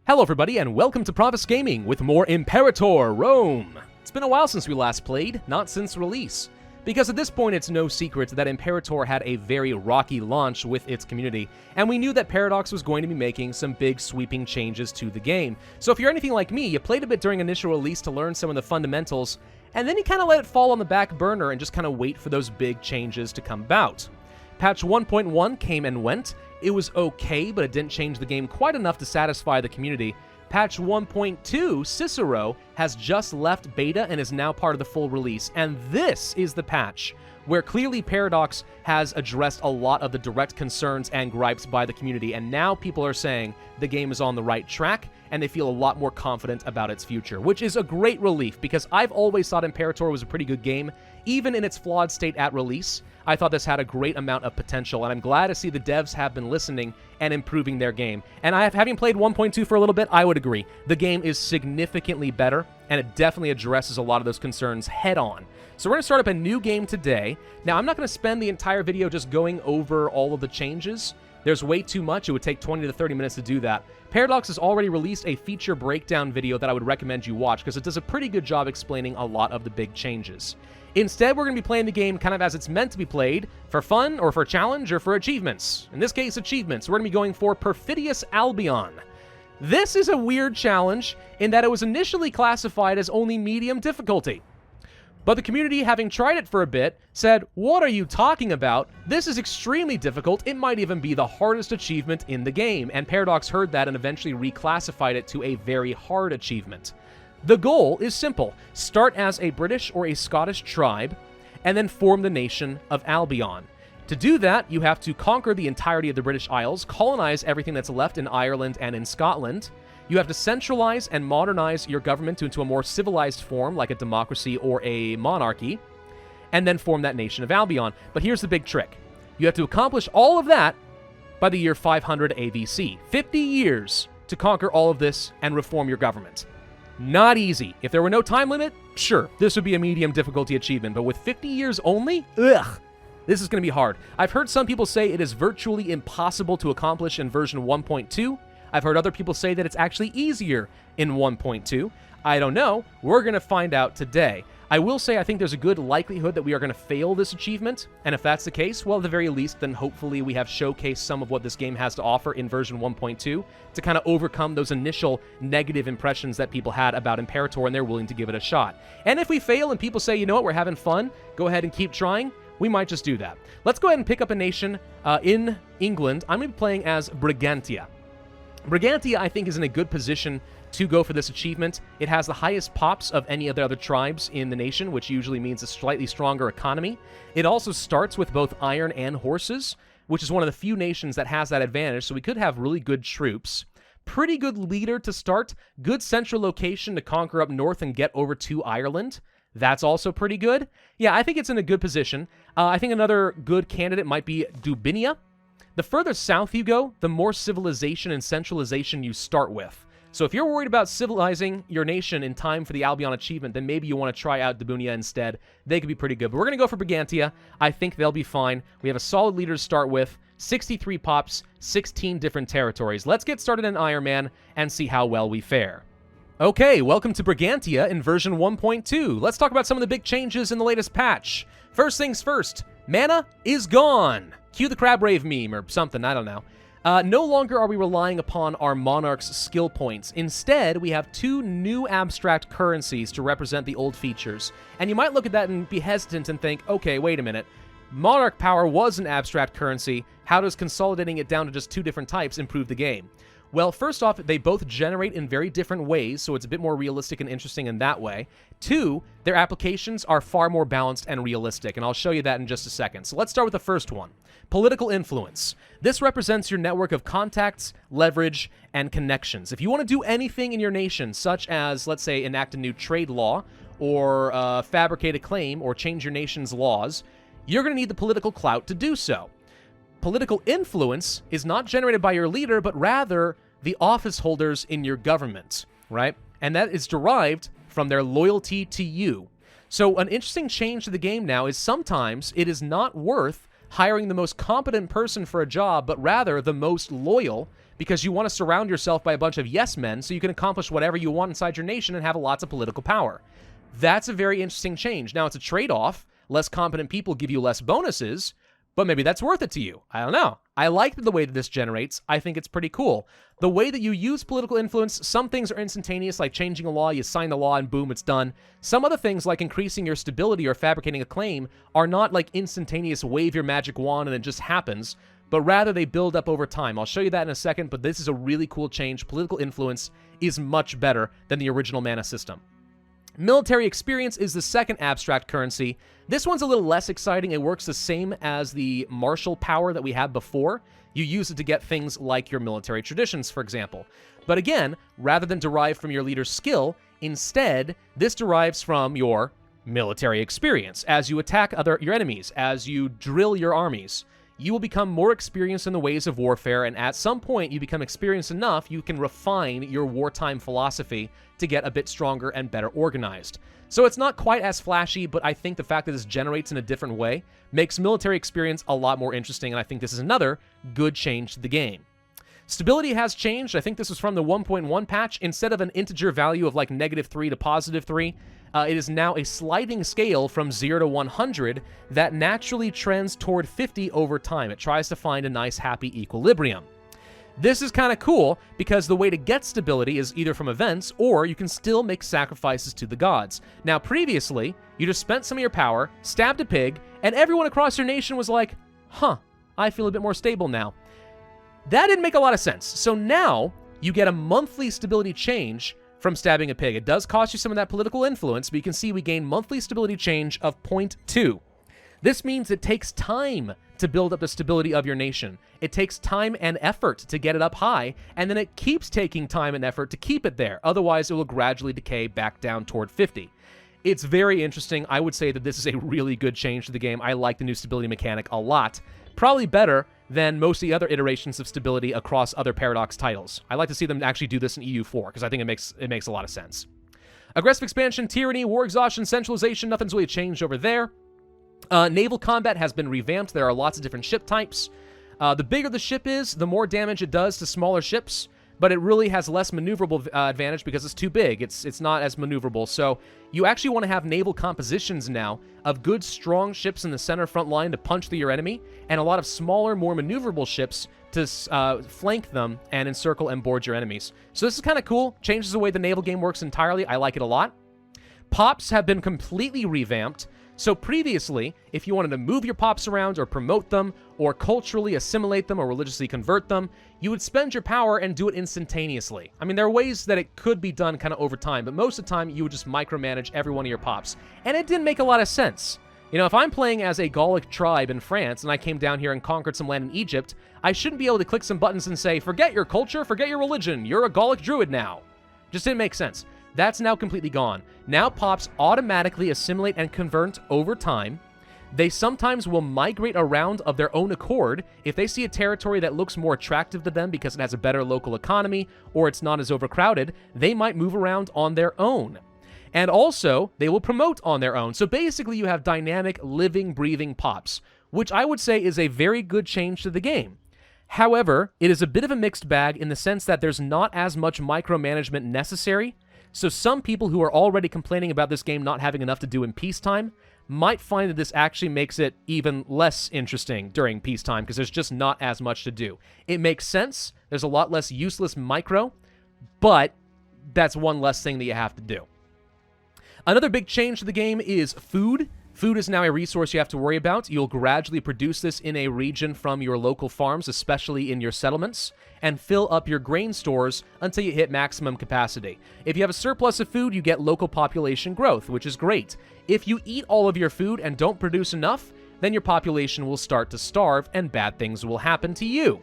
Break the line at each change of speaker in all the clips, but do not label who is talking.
Hello everybody, and welcome to Pravus Gaming with more Imperator Rome. It's been a while since we last played, not since release. Because at this point it's no secret that Imperator had a very rocky launch with its community, and we knew that Paradox was going to be making some big sweeping changes to the game. So if you're anything like me, you played a bit during initial release to learn some of the fundamentals, and then you kind of let it fall on the back burner and just kind of wait for those big changes to come about. Patch 1.1 came and went. It was okay, but it didn't change the game quite enough to satisfy the community. Patch 1.2, Cicero, has just left beta and is now part of the full release, and this is the patch where clearly Paradox has addressed a lot of the direct concerns and gripes by the community, and now people are saying the game is on the right track, and they feel a lot more confident about its future, which is a great relief, because I've always thought Imperator was a pretty good game, even in its flawed state at release. I thought this had a great amount of potential, and I'm glad to see the devs have been listening and improving their game. And having played 1.2 for a little bit, I would agree. The game is significantly better, and it definitely addresses a lot of those concerns head-on. So we're going to start up a new game today. Now, I'm not going to spend the entire video just going over all of the changes. There's way too much. It would take 20 to 30 minutes to do that. Paradox has already released a feature breakdown video that I would recommend you watch, because it does a pretty good job explaining a lot of the big changes. Instead, we're going to be playing the game kind of as it's meant to be played, for fun, or for a challenge, or for achievements. In this case, achievements. We're going to be going for Perfidious Albion. This is a weird challenge in that it was initially classified as only medium difficulty. But the community, having tried it for a bit, said, "What are you talking about? This is extremely difficult. It might even be the hardest achievement in the game." And Paradox heard that and eventually reclassified it to a very hard achievement. The goal is simple. Start as a British or a Scottish tribe, and then form the nation of Albion. To do that, you have to conquer the entirety of the British Isles, colonize everything that's left in Ireland and in Scotland. You have to centralize and modernize your government into a more civilized form, like a democracy or a monarchy, and then form that nation of Albion. But here's the big trick. You have to accomplish all of that by the year 500 AVC. 50 years to conquer all of this and reform your government. Not easy. If there were no time limit, sure, this would be a medium difficulty achievement, but with 50 years only? Ugh! This is going to be hard. I've heard some people say it is virtually impossible to accomplish in version 1.2. I've heard other people say that it's actually easier in 1.2. I don't know. We're going to find out today. I will say I think there's a good likelihood that we are going to fail this achievement, and if that's the case, well, at the very least, then hopefully we have showcased some of what this game has to offer in version 1.2 to kind of overcome those initial negative impressions that people had about Imperator, and they're willing to give it a shot. And if we fail and people say, you know what, we're having fun, go ahead and keep trying, we might just do that. Let's go ahead and pick up a nation in England. I'm going to be playing as Brigantia. Brigantia, I think, is in a good position to go for this achievement. It has the highest pops of any of the other tribes in the nation, which usually means a slightly stronger economy. It also starts with both iron and horses, which is one of the few nations that has that advantage, so we could have really good troops. Pretty good leader to start. Good central location to conquer up north and get over to Ireland. That's also pretty good. Yeah, I think it's in a good position. I think another good candidate might be Dubinia. The further south you go, the more civilization and centralization you start with. So if you're worried about civilizing your nation in time for the Albion achievement, then maybe you want to try out Dubinia instead. They could be pretty good. But we're going to go for Brigantia. I think they'll be fine. We have a solid leader to start with. 63 pops, 16 different territories. Let's get started in Iron Man and see how well we fare. Okay, welcome to Brigantia in version 1.2. Let's talk about some of the big changes in the latest patch. First things first, mana is gone. Cue the crab rave meme or something, I don't know. No longer are we relying upon our monarch's skill points. Instead, we have two new abstract currencies to represent the old features. And you might look at that and be hesitant and think, okay, wait a minute. Monarch power was an abstract currency. How does consolidating it down to just two different types improve the game? Well, first off, they both generate in very different ways, so it's a bit more realistic and interesting in that way. Two, their applications are far more balanced and realistic, and I'll show you that in just a second. So let's start with the first one. Political influence. This represents your network of contacts, leverage, and connections. If you want to do anything in your nation, such as, let's say, enact a new trade law, or fabricate a claim, or change your nation's laws, you're going to need the political clout to do so. Political influence is not generated by your leader, but rather the office holders in your government, right? And that is derived from their loyalty to you. So an interesting change to the game now is sometimes it is not worth hiring the most competent person for a job, but rather the most loyal, because you want to surround yourself by a bunch of yes men so you can accomplish whatever you want inside your nation and have lots of political power. That's a very interesting change. Now, it's a trade-off. Less competent people give you less bonuses, but maybe that's worth it to you. I don't know. I like the way that this generates. I think it's pretty cool. The way that you use political influence, some things are instantaneous, like changing a law, you sign the law and boom, it's done. Some other things, like increasing your stability or fabricating a claim, are not like instantaneous, wave your magic wand and it just happens, but rather they build up over time. I'll show you that in a second, but this is a really cool change. Political influence is much better than the original mana system. Military experience is the second abstract currency. This one's a little less exciting. It works the same as the martial power that we had before. You use it to get things like your military traditions, for example. But again, rather than derive from your leader's skill, instead, this derives from your military experience. As you attack your enemies, as you drill your armies, you will become more experienced in the ways of warfare, and at some point you become experienced enough, you can refine your wartime philosophy to get a bit stronger and better organized. So it's not quite as flashy, but I think the fact that this generates in a different way makes military experience a lot more interesting, and I think this is another good change to the game. Stability has changed. I think this was from the 1.1 patch. Instead of an integer value of like -3 to +3, it is now a sliding scale from 0 to 100 that naturally trends toward 50 over time. It tries to find a nice, happy equilibrium. This is kind of cool because the way to get stability is either from events, or you can still make sacrifices to the gods. Now, previously, you just spent some of your power, stabbed a pig, and everyone across your nation was like, huh, I feel a bit more stable now. That didn't make a lot of sense. So now, you get a monthly stability change from stabbing a pig. It does cost you some of that political influence, but you can see we gain monthly stability change of 0.2. This means it takes time to build up the stability of your nation. It takes time and effort to get it up high, and then it keeps taking time and effort to keep it there. Otherwise, it will gradually decay back down toward 50. It's very interesting. I would say that this is a really good change to the game. I like the new stability mechanic a lot. Probably better than most of the other iterations of stability across other Paradox titles. I like to see them actually do this in EU4, because I think it makes a lot of sense. Aggressive expansion, tyranny, war exhaustion, centralization, nothing's really changed over there. Naval combat has been revamped. There are lots of different ship types. The bigger the ship is, the more damage it does to smaller ships, but it really has less maneuverable advantage because it's too big. It's not as maneuverable. So you actually want to have naval compositions now of good, strong ships in the center front line to punch through your enemy, and a lot of smaller, more maneuverable ships to flank them and encircle and board your enemies. So this is kind of cool. Changes the way the naval game works entirely. I like it a lot. Pops have been completely revamped. So previously, if you wanted to move your pops around or promote them or culturally assimilate them or religiously convert them, you would spend your power and do it instantaneously. I mean, there are ways that it could be done kind of over time, but most of the time you would just micromanage every one of your pops. And it didn't make a lot of sense. You know, if I'm playing as a Gallic tribe in France and I came down here and conquered some land in Egypt, I shouldn't be able to click some buttons and say, forget your culture, forget your religion, you're a Gallic druid now. Just didn't make sense. That's now completely gone. Now pops automatically assimilate and convert over time. They sometimes will migrate around of their own accord. If they see a territory that looks more attractive to them because it has a better local economy or it's not as overcrowded, they might move around on their own. And also, they will promote on their own. So basically, you have dynamic, living, breathing pops, which I would say is a very good change to the game. However, it is a bit of a mixed bag in the sense that there's not as much micromanagement necessary. So some people who are already complaining about this game not having enough to do in peacetime might find that this actually makes it even less interesting during peacetime because there's just not as much to do. It makes sense. There's a lot less useless micro, but that's one less thing that you have to do. Another big change to the game is food. Food is now a resource you have to worry about. You'll gradually produce this in a region from your local farms, especially in your settlements, and fill up your grain stores until you hit maximum capacity. If you have a surplus of food, you get local population growth, which is great. If you eat all of your food and don't produce enough, then your population will start to starve and bad things will happen to you.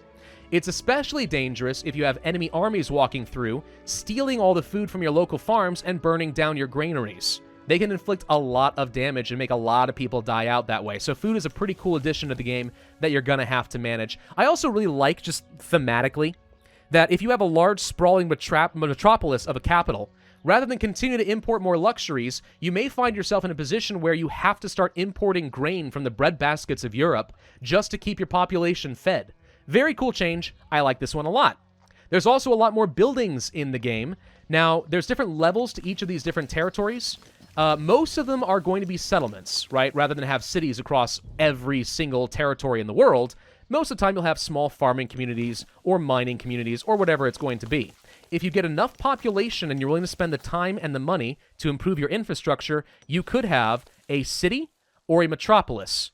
It's especially dangerous if you have enemy armies walking through, stealing all the food from your local farms and burning down your granaries. They can inflict a lot of damage and make a lot of people die out that way. So food is a pretty cool addition to the game that you're going to have to manage. I also really like, just thematically, that if you have a large, sprawling metropolis of a capital, rather than continue to import more luxuries, you may find yourself in a position where you have to start importing grain from the breadbaskets of Europe just to keep your population fed. Very cool change. I like this one a lot. There's also a lot more buildings in the game. Now, there's different levels to each of these different territories. Most of them are going to be settlements, right? Rather than have cities across every single territory in the world, most of the time you'll have small farming communities or mining communities or whatever it's going to be. If you get enough population and you're willing to spend the time and the money to improve your infrastructure, you could have a city or a metropolis.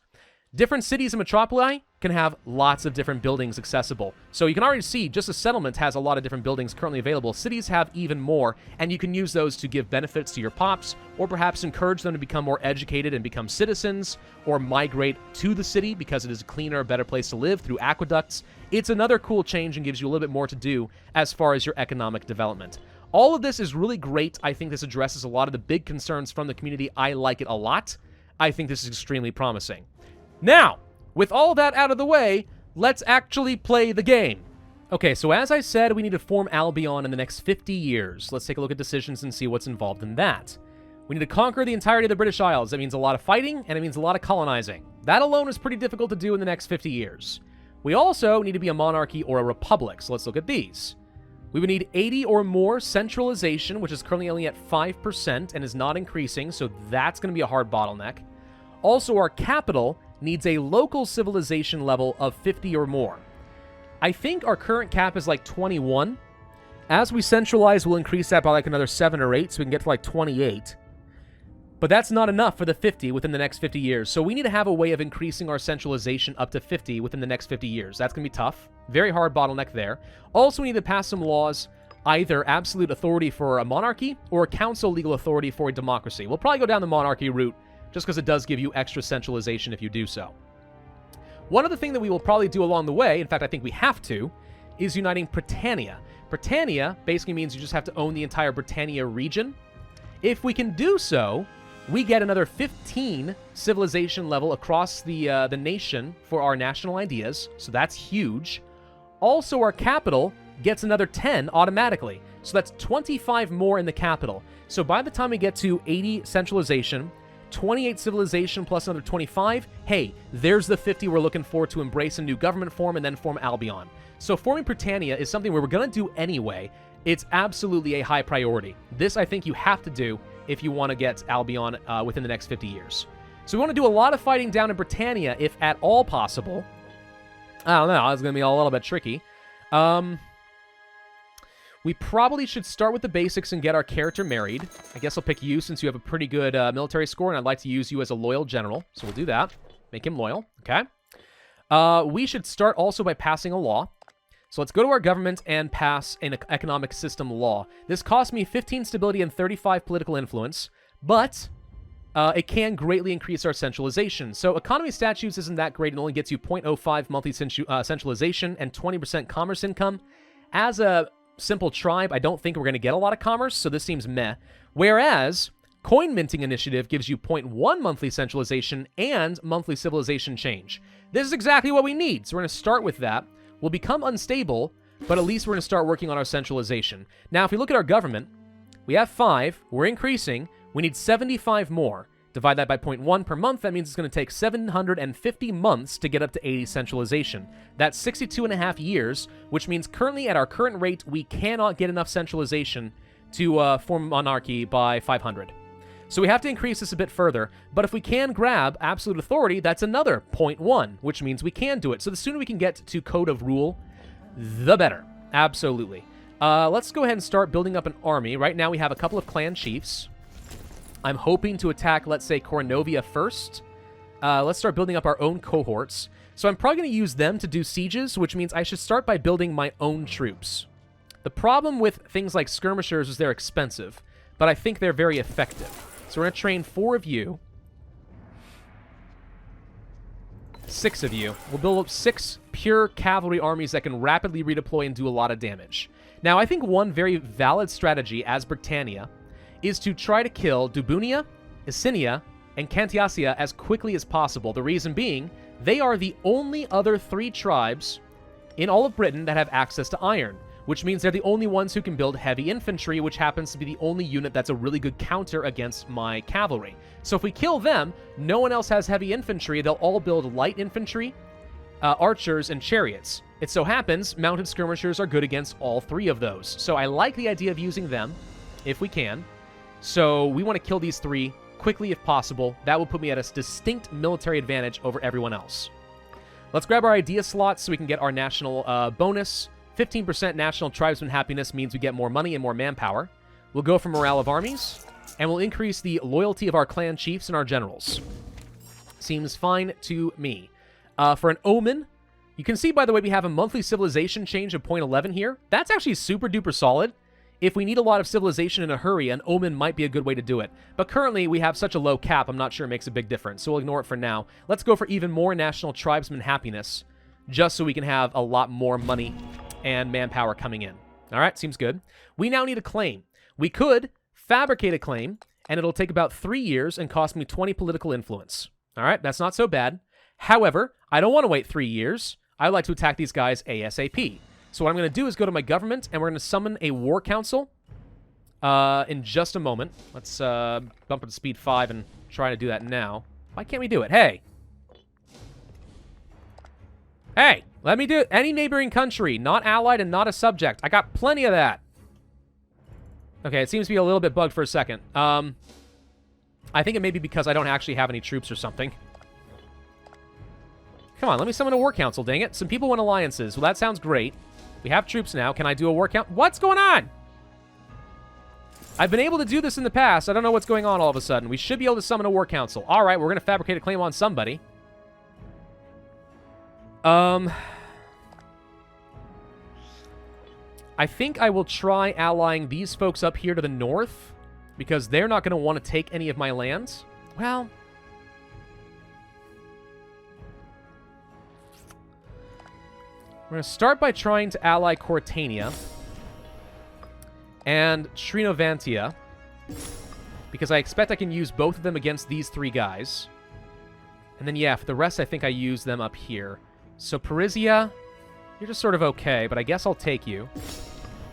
Different cities and metropoli can have lots of different buildings accessible. So you can already see just a settlement has a lot of different buildings currently available. Cities have even more, and you can use those to give benefits to your pops, or perhaps encourage them to become more educated and become citizens, or migrate to the city because it is a cleaner, better place to live through aqueducts. It's another cool change and gives you a little bit more to do as far as your economic development. All of this is really great. I think this addresses a lot of the big concerns from the community. I like it a lot. I think this is extremely promising. Now, with all that out of the way, let's actually play the game. Okay, so as I said, we need to form Albion in the next 50 years. Let's take a look at decisions and see what's involved in that. We need to conquer the entirety of the British Isles. That means a lot of fighting, and it means a lot of colonizing. That alone is pretty difficult to do in the next 50 years. We also need to be a monarchy or a republic, so let's look at these. We would need 80 or more centralization, which is currently only at 5% and is not increasing, so that's going to be a hard bottleneck. Also, our capital needs a local civilization level of 50 or more. I think our current cap is like 21. As we centralize, we'll increase that by like another 7 or 8, so we can get to like 28. But that's not enough for the 50 within the next 50 years. So we need to have a way of increasing our centralization up to 50 within the next 50 years. That's going to be tough. Very hard bottleneck there. Also, we need to pass some laws, either absolute authority for a monarchy or council legal authority for a democracy. We'll probably go down the monarchy route just because it does give you extra centralization if you do so. One other thing that we will probably do along the way, in fact, I think we have to, is uniting Britannia. Britannia basically means you just have to own the entire Britannia region. If we can do so, we get another 15 civilization level across the nation for our national ideas, so that's huge. Also, our capital gets another 10 automatically, so that's 25 more in the capital. So by the time we get to 80 centralization, 28 civilization plus another 25, hey, there's the 50 we're looking for to embrace a new government form and then form Albion. So forming Britannia is something we're going to do anyway. It's absolutely a high priority. This, I think, you have to do if you want to get Albion within the next 50 years. So we want to do a lot of fighting down in Britannia, if at all possible. I don't know, it's going to be a little bit tricky. We probably should start with the basics and get our character married. I guess I'll pick you since you have a pretty good military score, and I'd like to use you as a loyal general. So we'll do that. Make him loyal, okay? We should start also by passing a law. So let's go to our government and pass an economic system law. This costs me 15 stability and 35 political influence, but it can greatly increase our centralization. So economy statutes isn't that great. It only gets you 0.05 monthly centralization and 20% commerce income. As a simple tribe, I don't think we're going to get a lot of commerce, so this seems meh. Whereas coin minting initiative gives you 0.1 monthly centralization and monthly civilization change. This is exactly what we need, so we're going to start with that. We'll become unstable, but at least we're going to start working on our centralization. Now, if we look at our government, we have 5. We're increasing. We need 75 more. Divide that by 0.1 per month. That means it's going to take 750 months to get up to 80 centralization. That's 62 and a half years, which means currently at our current rate, we cannot get enough centralization to form monarchy by 500. So we have to increase this a bit further, but if we can grab absolute authority, that's another 0.1, which means we can do it. So the sooner we can get to Code of Rule, the better. Absolutely. Let's go ahead and start building up an army. Right now we have a couple of clan chiefs. I'm hoping to attack, let's say, Cornovia first. Let's start building up our own cohorts. So I'm probably going to use them to do sieges, which means I should start by building my own troops. The problem with things like skirmishers is they're expensive, but I think they're very effective. So we're going to train 4 of you. 6 of you. We'll build up 6 pure cavalry armies that can rapidly redeploy and do a lot of damage. Now, I think one very valid strategy as Britannia is to try to kill Dubunia, Icinia, and Cantiasia as quickly as possible. The reason being, they are the only other 3 tribes in all of Britain that have access to iron, which means they're the only ones who can build heavy infantry, which happens to be the only unit that's a really good counter against my cavalry. So if we kill them, no one else has heavy infantry. They'll all build light infantry, archers, and chariots. It so happens mounted skirmishers are good against all 3 of those. So I like the idea of using them, if we can. So we want to kill these 3 quickly if possible. That will put me at a distinct military advantage over everyone else. Let's grab our idea slots so we can get our national bonus. 15% national tribesman happiness means we get more money and more manpower. We'll go for morale of armies, and we'll increase the loyalty of our clan chiefs and our generals. Seems fine to me. For an omen, you can see, by the way, we have a monthly civilization change of 0.11 here. That's actually super duper solid. If we need a lot of civilization in a hurry, an omen might be a good way to do it. But currently, we have such a low cap, I'm not sure it makes a big difference, so we'll ignore it for now. Let's go for even more national tribesman happiness, just so we can have a lot more money and manpower coming in. All right, seems good. We now need a claim. We could fabricate a claim, and it'll take about 3 years and cost me 20 political influence. All right, that's not so bad. However, I don't want to wait 3 years. I like to attack these guys ASAP. So what I'm going to do is go to my government, and we're going to summon a war council in just a moment. Let's bump it to speed 5 and try to do that now. Why can't we do it? Hey! Hey! Let me do it. Any neighboring country, not allied and not a subject. I got plenty of that. Okay, it seems to be a little bit bugged for a second. I think it may be because I don't actually have any troops or something. Come on, let me summon a war council, dang it. Some people want alliances. Well, that sounds great. We have troops now. Can I do a war count? What's going on? I've been able to do this in the past. I don't know what's going on all of a sudden. We should be able to summon a war council. All right, we're going to fabricate a claim on somebody. I think I will try allying these folks up here to the north, because they're not going to want to take any of my lands. Well, we're going to start by trying to ally Cortania and Trinovantia, because I expect I can use both of them against these 3 guys. And then, yeah, for the rest, I think I use them up here. So, Parisia, you're just sort of okay, but I guess I'll take you.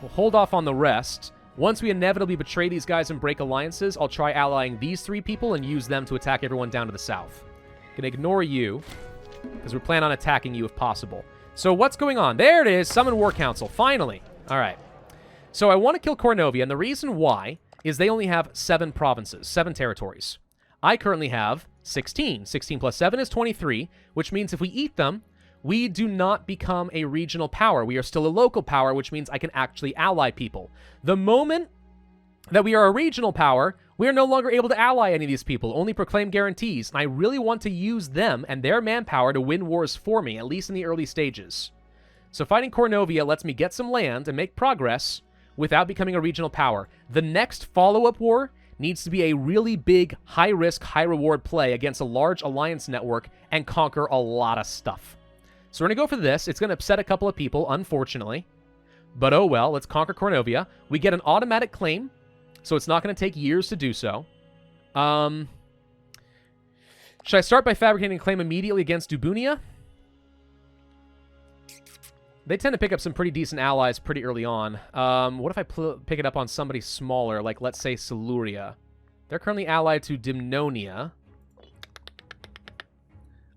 We'll hold off on the rest. Once we inevitably betray these guys and break alliances, I'll try allying these 3 people and use them to attack everyone down to the south. Gonna ignore you, because we plan on attacking you if possible. So what's going on? There it is! Summon War Council. Finally! Alright. So I want to kill Cornovia, and the reason why is they only have 7 provinces, 7 territories. I currently have 16. 16 plus 7 is 23, which means if we eat them, we do not become a regional power. We are still a local power, which means I can actually ally people. The moment that we are a regional power, we are no longer able to ally any of these people, only proclaim guarantees, and I really want to use them and their manpower to win wars for me, at least in the early stages. So fighting Cornovia lets me get some land and make progress without becoming a regional power. The next follow-up war needs to be a really big, high-risk, high-reward play against a large alliance network and conquer a lot of stuff. So we're going to go for this. It's going to upset a couple of people, unfortunately. But oh well, let's conquer Cornovia. We get an automatic claim, so it's not going to take years to do so. Should I start by fabricating a claim immediately against Dubunia? They tend to pick up some pretty decent allies pretty early on. What if I pick it up on somebody smaller, like let's say Siluria? They're currently allied to Dimnonia.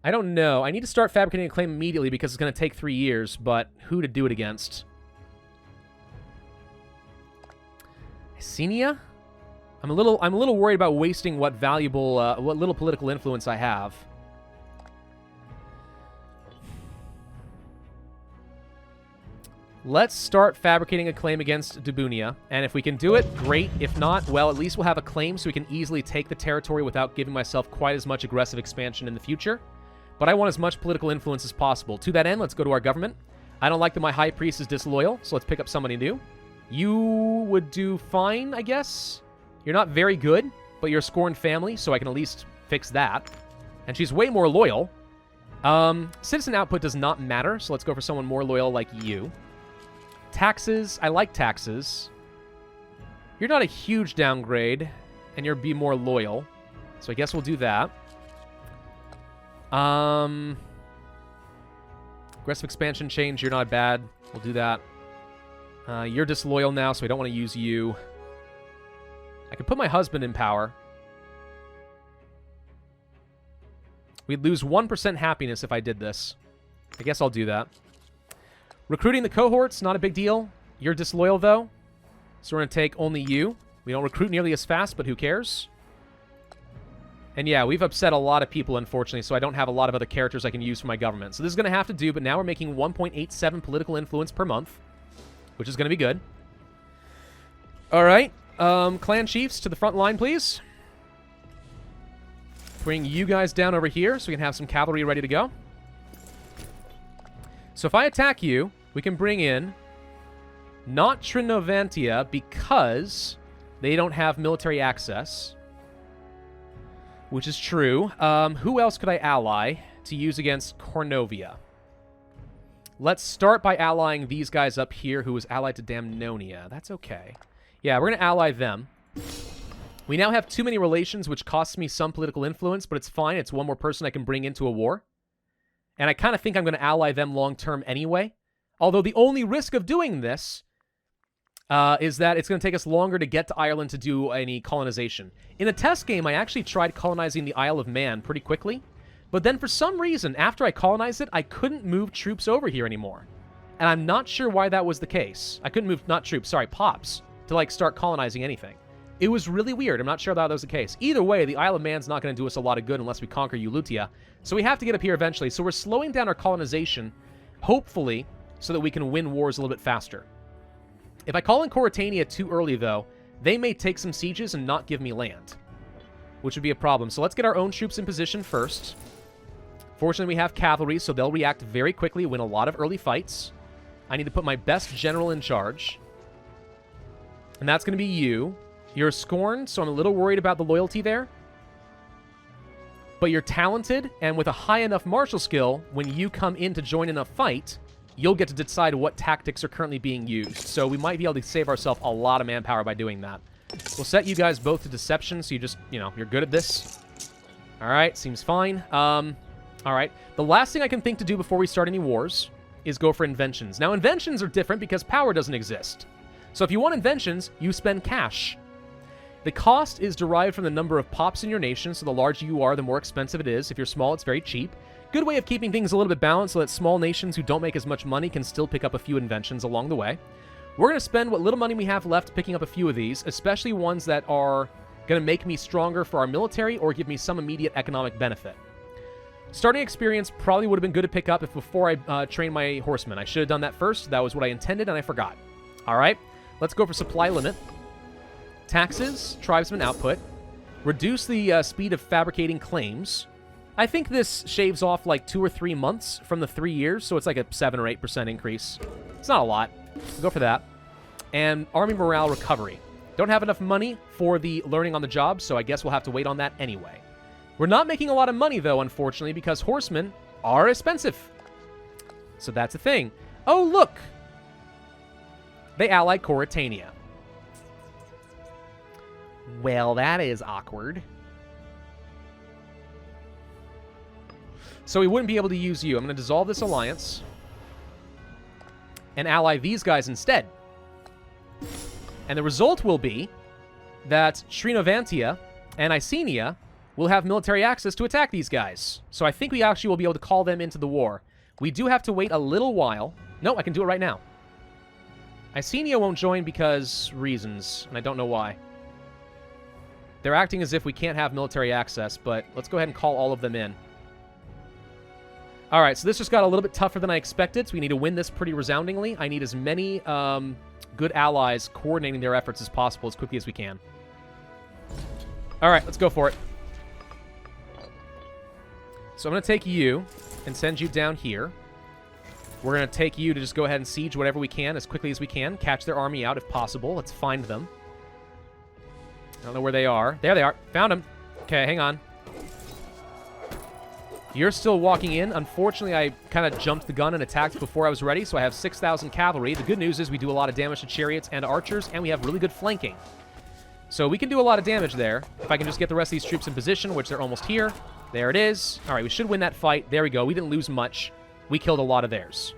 I don't know. I need to start fabricating a claim immediately because it's going to take 3 years, but who to do it against? Xenia? I'm a little worried about wasting what valuable, what little political influence I have. Let's start fabricating a claim against Dubunia, and if we can do it, great. If not, well, at least we'll have a claim so we can easily take the territory without giving myself quite as much aggressive expansion in the future. But I want as much political influence as possible. To that end, let's go to our government. I don't like that my high priest is disloyal, so let's pick up somebody new. You would do fine, I guess. You're not very good, but you're a scorned family, so I can at least fix that. And she's way more loyal. Citizen output does not matter, so let's go for someone more loyal like you. Taxes, I like taxes. You're not a huge downgrade, and you'll be more loyal. So I guess we'll do that. Aggressive expansion change, you're not bad. We'll do that. You're disloyal now, so I don't want to use you. I could put my husband in power. We'd lose 1% happiness if I did this. I guess I'll do that. Recruiting the cohorts, not a big deal. You're disloyal, though. So we're going to take only you. We don't recruit nearly as fast, but who cares? And yeah, we've upset a lot of people, unfortunately, so I don't have a lot of other characters I can use for my government. So this is going to have to do, but now we're making 1.87 political influence per month, which is going to be good. All right. Clan chiefs to the front line, please. Bring you guys down over here so we can have some cavalry ready to go. So if I attack you, we can bring in not Trinovantia because they don't have military access, which is true. Who else could I ally to use against Cornovia? Let's start by allying these guys up here, who is allied to Damnonia. That's okay. Yeah, we're going to ally them. We now have too many relations, which costs me some political influence, but it's fine. It's one more person I can bring into a war. And I kind of think I'm going to ally them long-term anyway. Although the only risk of doing this is that it's going to take us longer to get to Ireland to do any colonization. In a test game, I actually tried colonizing the Isle of Man pretty quickly. But then for some reason, after I colonized it, I couldn't move troops over here anymore. And I'm not sure why that was the case. I couldn't move, not troops, sorry, pops, to like start colonizing anything. It was really weird. I'm not sure that was the case. Either way, the Isle of Man's not going to do us a lot of good unless we conquer Ulutia. So we have to get up here eventually. So we're slowing down our colonization, hopefully, so that we can win wars a little bit faster. If I call in Coritania too early, though, they may take some sieges and not give me land, which would be a problem. So let's get our own troops in position first. Fortunately, we have cavalry, so they'll react very quickly, win a lot of early fights. I need to put my best general in charge. And that's going to be you. You're scorned, so I'm a little worried about the loyalty there. But you're talented, and with a high enough martial skill, when you come in to join in a fight, you'll get to decide what tactics are currently being used. So we might be able to save ourselves a lot of manpower by doing that. We'll set you guys both to deception, so you just, you know, you're good at this. All right, seems fine. All right, the last thing I can think to do before we start any wars is go for inventions. Now, inventions are different because power doesn't exist. So if you want inventions, you spend cash. The cost is derived from the number of pops in your nation, so the larger you are, the more expensive it is. If you're small, it's very cheap. Good way of keeping things a little bit balanced so that small nations who don't make as much money can still pick up a few inventions along the way. We're going to spend what little money we have left picking up a few of these, especially ones that are going to make me stronger for our military or give me some immediate economic benefit. Starting experience probably would have been good to pick up if before I trained my horsemen. I should have done that first. That was what I intended, and I forgot. All right, let's go for supply limit. Taxes, tribesman output. Reduce the speed of fabricating claims. I think this shaves off like 2 or 3 months from the 3 years, so it's like a 7 or 8% increase. It's not a lot. We'll go for that. And army morale recovery. Don't have enough money for the learning on the job, so I guess we'll have to wait on that anyway. We're not making a lot of money, though, unfortunately, because horsemen are expensive. So that's a thing. Oh, look! They allied Coritania. Well, that is awkward. So we wouldn't be able to use you. I'm going to dissolve this alliance and ally these guys instead. And the result will be that Trinovantia and Icenia will have military access to attack these guys. So I think we actually will be able to call them into the war. We do have to wait a little while. No, I can do it right now. Icenia won't join because reasons, and I don't know why. They're acting as if we can't have military access, but let's go ahead and call all of them in. All right, so this just got a little bit tougher than I expected, so we need to win this pretty resoundingly. I need as many good allies coordinating their efforts as possible as quickly as we can. All right, let's go for it. So I'm going to take you and send you down here. We're going to take you to just go ahead and siege whatever we can as quickly as we can. Catch their army out if possible. Let's find them. I don't know where they are. There they are. Found them. Okay, hang on. You're still walking in. Unfortunately, I kind of jumped the gun and attacked before I was ready, so I have 6,000 cavalry. The good news is we do a lot of damage to chariots and archers, and we have really good flanking. So we can do a lot of damage there. If I can just get the rest of these troops in position, which they're almost here. There it is. All right, we should win that fight. There we go. We didn't lose much. We killed a lot of theirs.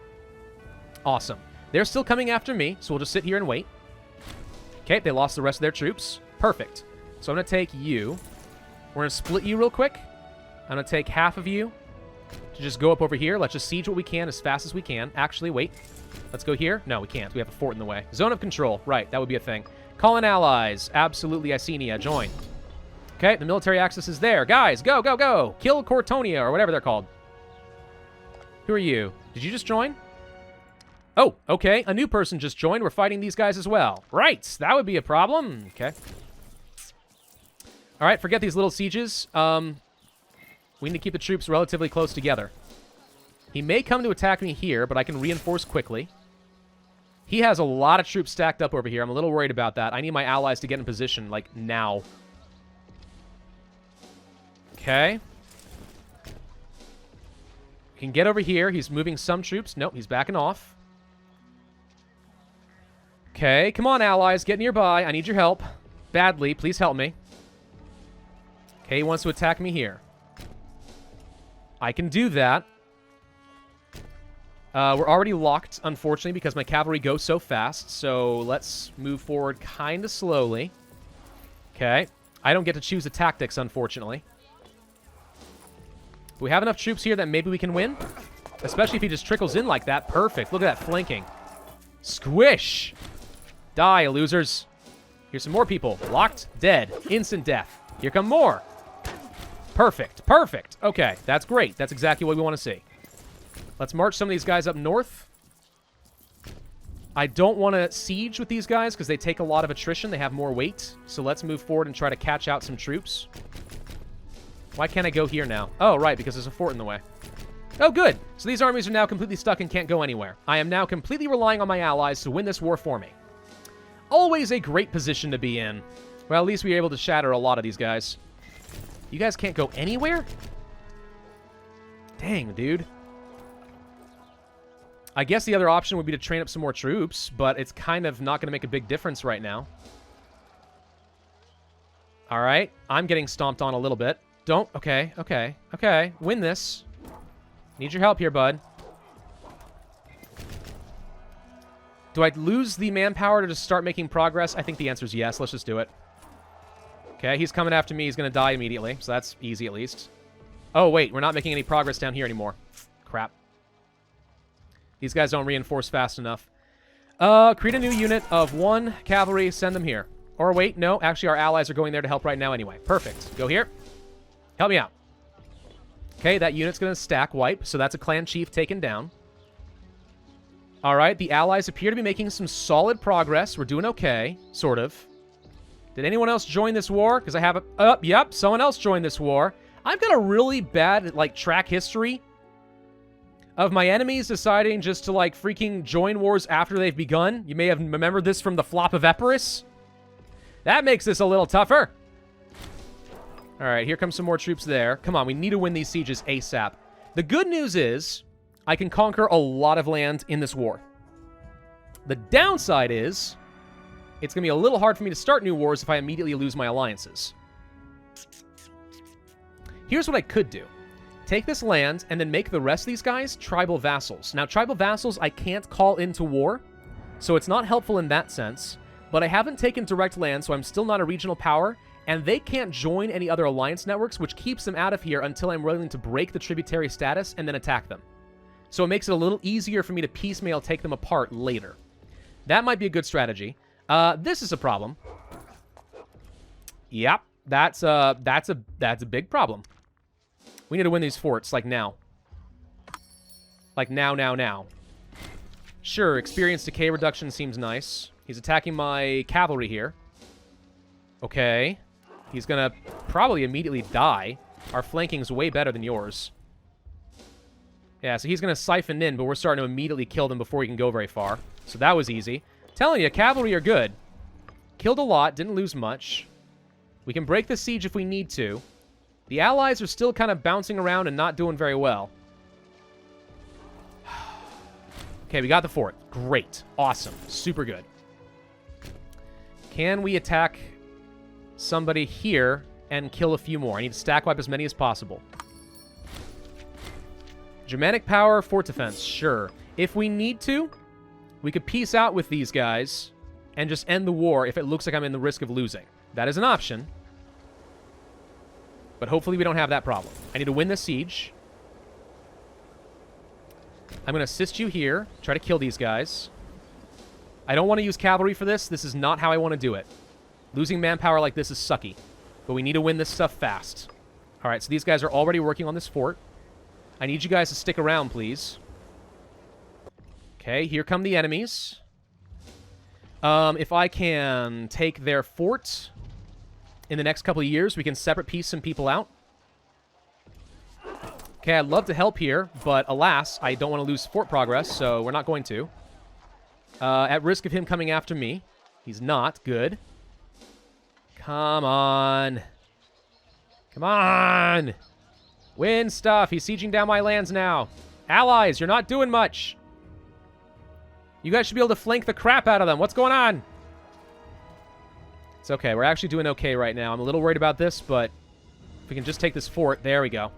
Awesome. They're still coming after me, so we'll just sit here and wait. Okay, they lost the rest of their troops. Perfect. So I'm going to take you. We're going to split you real quick. I'm going to take half of you. to just go up over here. Let's just siege what we can as fast as we can. Actually, wait. Let's go here. No, we can't. We have a fort in the way. Zone of control. Right, that would be a thing. Call in allies. Absolutely, Icenia. Join. Okay, the military axis is there. Guys, go, go, go. Kill Cortonia, or whatever they're called. Who are you? Did you just join? Oh, okay. A new person just joined. We're fighting these guys as well. Right, that would be a problem. Okay. All right, forget these little sieges. We need to keep the troops relatively close together. He may come to attack me here, but I can reinforce quickly. He has a lot of troops stacked up over here. I'm a little worried about that. I need my allies to get in position, like, now. Okay. We can get over here. He's moving some troops. Nope, he's backing off. Okay, come on, allies. Get nearby. I need your help. Badly. Please help me. Okay, he wants to attack me here. I can do that. We're already locked, unfortunately, because my cavalry goes so fast. So let's move forward kind of slowly. Okay. I don't get to choose the tactics, unfortunately. We have enough troops here that maybe we can win. Especially if he just trickles in like that. Perfect. Look at that flanking. Squish. Die, losers. Here's some more people. Locked. Dead. Instant death. Here come more. Perfect. Perfect. Okay. That's great. That's exactly what we want to see. Let's march some of these guys up north. I don't want to siege with these guys because they take a lot of attrition. They have more weight. So let's move forward and try to catch out some troops. Why can't I go here now? Oh, right, because there's a fort in the way. Oh, good. So these armies are now completely stuck and can't go anywhere. I am now completely relying on my allies to win this war for me. Always a great position to be in. Well, at least we were able to shatter a lot of these guys. You guys can't go anywhere? Dang, dude. I guess the other option would be to train up some more troops, but it's kind of not going to make a big difference right now. All right. I'm getting stomped on a little bit. Don't. Okay, okay, okay. Win this. Need your help here, bud. Do I lose the manpower to just start making progress? I think the answer is yes. Let's just do it. Okay, he's coming after me. He's going to die immediately, so that's easy at least. Oh, wait. We're not making any progress down here anymore. Crap. These guys don't reinforce fast enough. Create a new unit of 1 cavalry. Send them here. Or wait, no. Actually, our allies are going there to help right now anyway. Perfect. Go here. Help me out. Okay, that unit's going to stack wipe, so that's a clan chief taken down. All right, the allies appear to be making some solid progress. We're doing okay, sort of. Did anyone else join this war? Because I have a... Oh, yep, someone else joined this war. I've got a really bad, like, track history of my enemies deciding just to, like, freaking join wars after they've begun. You may have remembered this from the Flop of Epirus. That makes this a little tougher. All right, here comes some more troops there. Come on, we need to win these sieges ASAP. The good news is I can conquer a lot of land in this war. The downside is it's going to be a little hard for me to start new wars if I immediately lose my alliances. Here's what I could do. Take this land and then make the rest of these guys tribal vassals. Now, tribal vassals I can't call into war, so it's not helpful in that sense. But I haven't taken direct land, so I'm still not a regional power, and they can't join any other alliance networks, which keeps them out of here until I'm willing to break the tributary status and then attack them. So it makes it a little easier for me to piecemeal take them apart later. That might be a good strategy. This is a problem. Yep, that's a big problem. We need to win these forts, like now. Like now. Sure, experience decay reduction seems nice. He's attacking my cavalry here. Okay. He's gonna probably immediately die. Our flanking's way better than yours. Yeah, so he's gonna siphon in, but we're starting to immediately kill them before he can go very far. So that was easy. Telling you, cavalry are good. Killed a lot, didn't lose much. We can break the siege if we need to. The allies are still kind of bouncing around and not doing very well. Okay, we got the fort. Great. Awesome. Super good. Can we attack somebody here and kill a few more? I need to stack wipe as many as possible. Germanic power, fort defense. Sure. If we need to, we could peace out with these guys and just end the war if it looks like I'm in the risk of losing. That is an option. But hopefully we don't have that problem. I need to win this siege. I'm going to assist you here. Try to kill these guys. I don't want to use cavalry for this. This is not how I want to do it. Losing manpower like this is sucky. But we need to win this stuff fast. Alright, so these guys are already working on this fort. I need you guys to stick around, please. Okay, here come the enemies. If I can take their fort in the next couple of years, we can separate piece some people out. Okay, I'd love to help here, but alas, I don't want to lose fort progress, so we're not going to. At risk of him coming after me. He's not. Good. Come on. Come on! Win stuff! He's sieging down my lands now. Allies, you're not doing much. You guys should be able to flank the crap out of them. What's going on? It's okay. We're actually doing okay right now. I'm a little worried about this, but if we can just take this fort. There we go.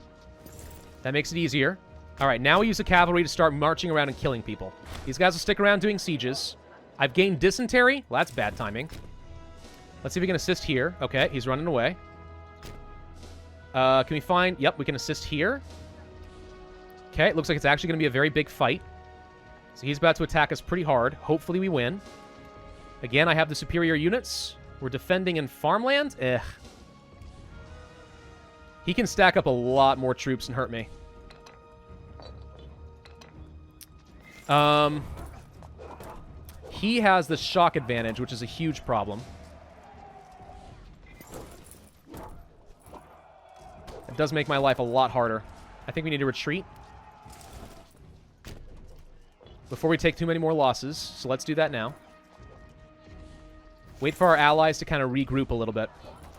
That makes it easier. All right, now we use the cavalry to start marching around and killing people. These guys will stick around doing sieges. I've gained dysentery. Well, that's bad timing. Let's see if we can assist here. Okay, he's running away. Can we find... Yep, we can assist here. Okay, it looks like it's actually going to be a very big fight. So he's about to attack us pretty hard. Hopefully we win. Again, I have the superior units. We're defending in farmland. Ugh. He can stack up a lot more troops and hurt me. He has the shock advantage, which is a huge problem. It does make my life a lot harder. I think we need to retreat before we take too many more losses, so let's do that now. Wait for our allies to kind of regroup a little bit,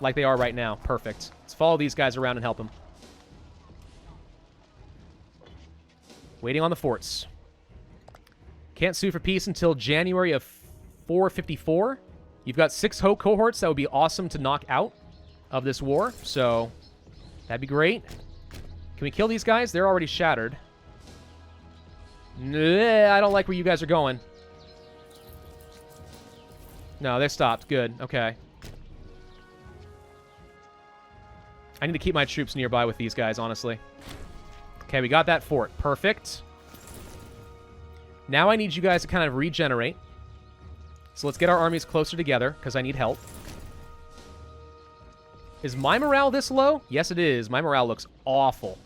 like they are right now. Perfect. Let's follow these guys around and help them. Waiting on the forts. Can't sue for peace until January of 454. You've got 6 Ho cohorts that would be awesome to knock out of this war, so that'd be great. Can we kill these guys? They're already shattered. Nah, I don't like where you guys are going. No, they stopped. Good. Okay. I need to keep my troops nearby with these guys, honestly. Okay, we got that fort. Perfect. Now I need you guys to kind of regenerate. So let's get our armies closer together, because I need help. Is my morale this low? Yes, it is. My morale looks awful.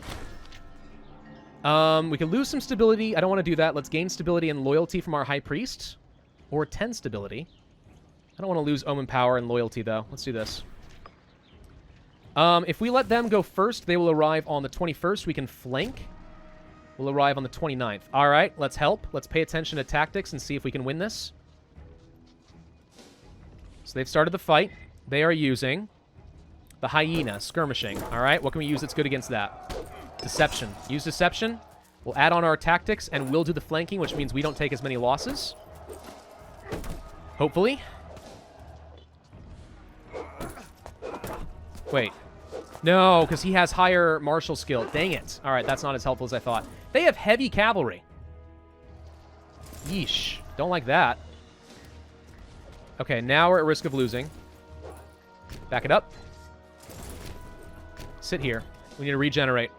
We could lose some stability. I don't want to do that. Let's gain stability and loyalty from our High Priest. Or 10 stability. I don't want to lose Omen Power and loyalty, though. Let's do this. If we let them go first, they will arrive on the 21st. We can flank. We'll arrive on the 29th. All right, let's help. Let's pay attention to tactics and see if we can win this. So they've started the fight. They are using the hyena, skirmishing. All right, what can we use that's good against that? Deception. Use deception. We'll add on our tactics, and we'll do the flanking, which means we don't take as many losses. Hopefully. Wait. No, because he has higher martial skill. Dang it. All right, that's not as helpful as I thought. They have heavy cavalry. Yeesh. Don't like that. Okay, now we're at risk of losing. Back it up. Sit here. We need to regenerate.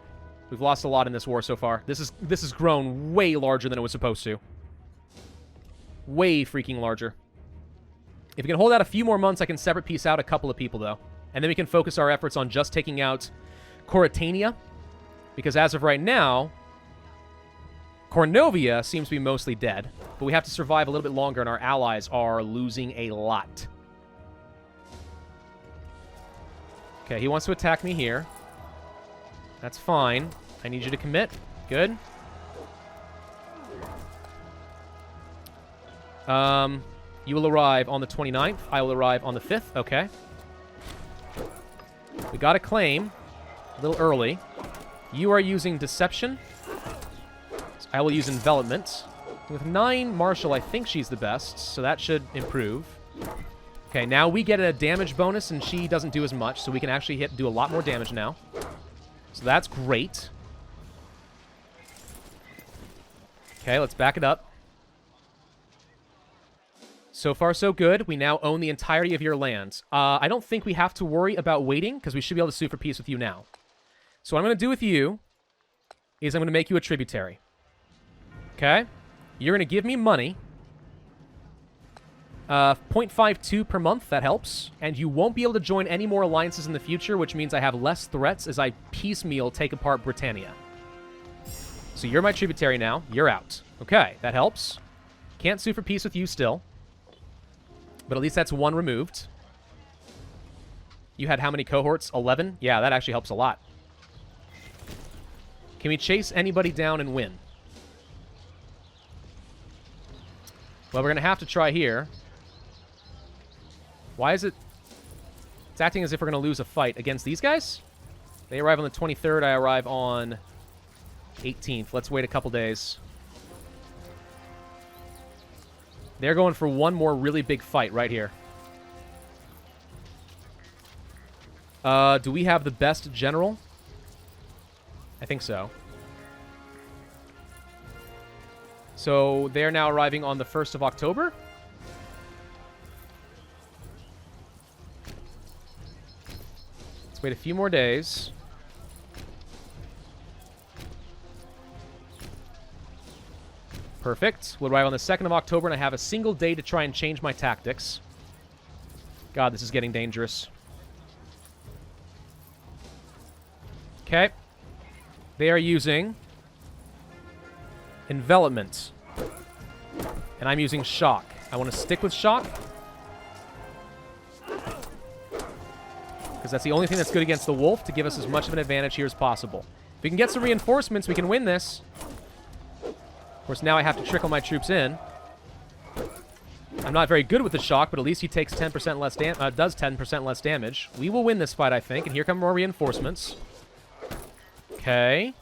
We've lost a lot in this war so far. This has grown way larger than it was supposed to. Way freaking larger. If we can hold out a few more months, I can separate piece out a couple of people, though. And then we can focus our efforts on just taking out Coritania. Because as of right now, Cornovia seems to be mostly dead. But we have to survive a little bit longer, and our allies are losing a lot. Okay, he wants to attack me here. That's fine. I need you to commit. Good. You will arrive on the 29th. I will arrive on the 5th. Okay. We got a claim. A little early. You are using Deception. So I will use Envelopment. With 9 Marshal, I think she's the best, so that should improve. Okay, now we get a damage bonus, and she doesn't do as much, so we can actually do a lot more damage now. So that's great. Okay, let's back it up. So far, so good. We now own the entirety of your lands. I don't think we have to worry about waiting, because we should be able to sue for peace with you now. So what I'm going to do with you is I'm going to make you a tributary. Okay. You're going to give me money. 0.52 per month, that helps. And you won't be able to join any more alliances in the future, which means I have less threats as I piecemeal take apart Britannia. So you're my tributary now. You're out. Okay, that helps. Can't sue for peace with you still. But at least that's one removed. You had how many cohorts? 11? Yeah, that actually helps a lot. Can we chase anybody down and win? Well, we're going to have to try here. Why is it... It's acting as if we're going to lose a fight against these guys? They arrive on the 23rd. I arrive on 18th. Let's wait a couple days. They're going for one more really big fight right here. Do we have the best general? I think so. So they're now arriving on the 1st of October. Let's wait a few more days. Perfect. We'll arrive on the 2nd of October, and I have a single day to try and change my tactics. God, this is getting dangerous. Okay. They are using envelopment. And I'm using shock. I want to stick with shock. Because that's the only thing that's good against the wolf, to give us as much of an advantage here as possible. If we can get some reinforcements, we can win this. Of course, now I have to trickle my troops in. I'm not very good with the shock, but at least he takes 10% less does 10% less damage. We will win this fight, I think, and here come more reinforcements. Okay.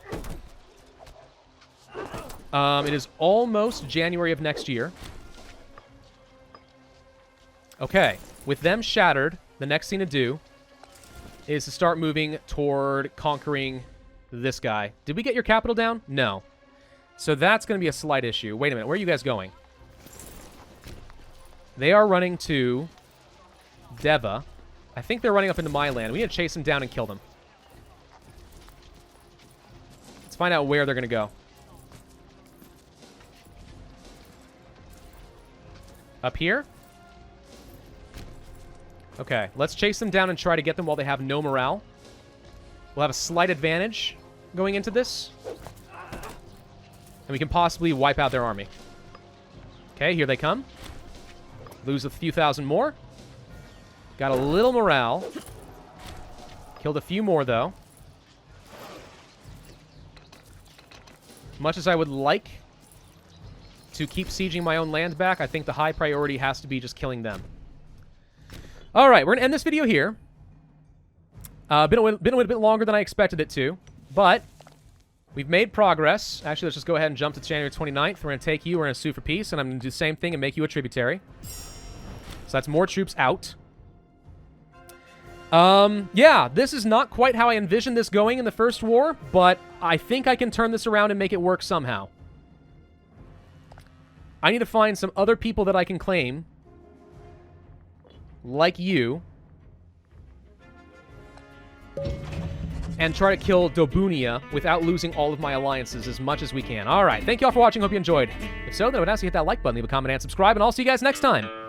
It is almost January of next year. Okay. With them shattered, the next thing to do is to start moving toward conquering this guy. Did we get your capital down? No. So that's going to be a slight issue. Wait a minute. Where are you guys going? They are running to Deva. I think they're running up into my land. We need to chase them down and kill them. Let's find out where they're going to go. Up here? Okay, let's chase them down and try to get them while they have no morale. We'll have a slight advantage going into this. And we can possibly wipe out their army. Okay, here they come. Lose a few thousand more. Got a little morale. Killed a few more, though. Much as I would like to keep sieging my own land back, I think the high priority has to be just killing them. All right, we're going to end this video here. Been a bit longer than I expected it to, but we've made progress. Actually, let's just go ahead and jump to January 29th. We're going to take you. We're going to sue for peace, and I'm going to do the same thing and make you a tributary. So that's more troops out. Yeah, this is not quite how I envisioned this going in the first war, but I think I can turn this around and make it work somehow. I need to find some other people that I can claim, like you, and try to kill Dobunia without losing all of my alliances as much as we can. All right, thank you all for watching. Hope you enjoyed. If so, then I would ask you to hit that like button, leave a comment, and subscribe, and I'll see you guys next time.